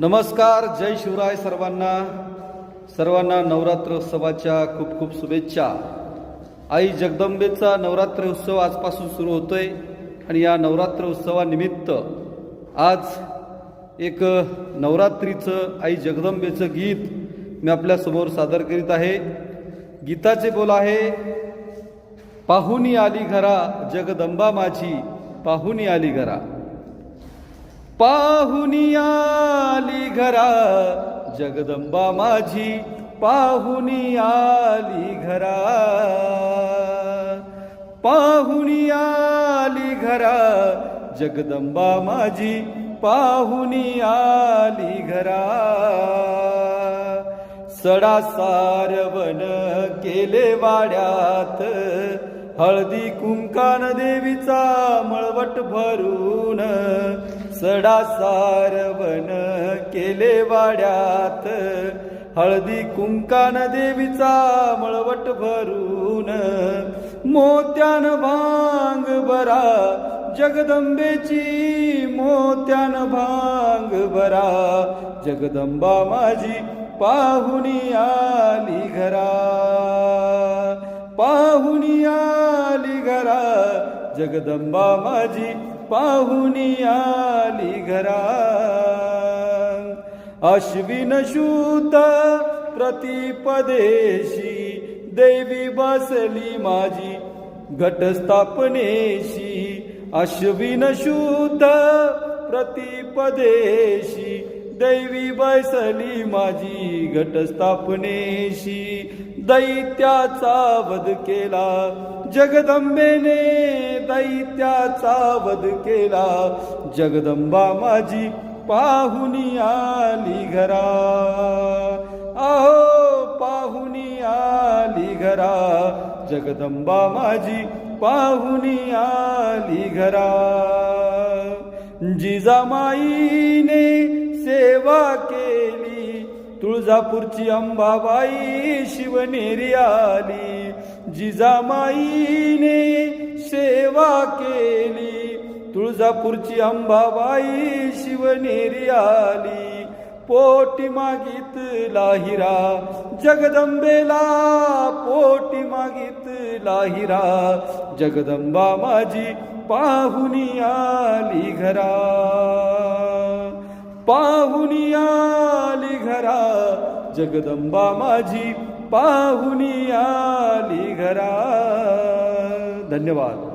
नमस्कार, जय शिवराय सर्वांना नवरात्रोत्सवाच्या खूप खूप शुभेच्छा। आई जगदंबेचा नवरात्र उत्सव आजपासून सुरू होतोय आणि या नवरात्र उत्सवानिमित्त आज एक नवरात्रीचं आई जगदंबेचं गीत मी आपल्या समोर सादर करीत आहे। गीताचे बोल आहे, पाहुणी आली घरा जगदंबा माझी, पाहुणी आली घरा, पाहुणी आली घरा जगदंबा माझी, पाहुणी आली घरा, पाहुणी आली घरा जगदंबा माझी, पाहुणी आली घरा। सडा सारवण केले वाड्यात, हळदी कुंकान देवीचा मळवट भरून, सडा सारवण केले वाड्यात, हळदी कुंकान देवीचा मळवट भरून, मोत्यान भांग भरा जगदंबेची, मोत्यान भांग भरा जगदंबा माझी, पाहुणी आली घरा, पाहुणी आली घरा जगदंबा माझी, पाहुणी आली घरा। अश्विन शुद्ध प्रतिपदेशी देवी बसली माझी घटस्थापनेशी, अश्विन शुद्ध प्रतिपदेशी देवी बसली माझी घटस्थापनेशी। दैत्याचा वध केला जगदंबेने, दैत्याचा वध केला जगदंबा माझी, पाहुणी आली घरा, आहो पाहुणी आली घरा जगदंबा माझी, पाहुणी आली घरा। जिजामाईने सेवा केली, तुळजापूरची अंबाबाई शिवनेरी आली, जिजामाईने सेवा केली, तुळजापूरची अंबाबाई शिवनेरी आली। पोटी मागितला हिरा जगदंबेला, पोटी मागितला हिरा जगदंबा माझी, पाहुणी आली घरा, पाहुणी आली घरा जगदंबा माझी, पाहुणी आली घरा। धन्यवाद।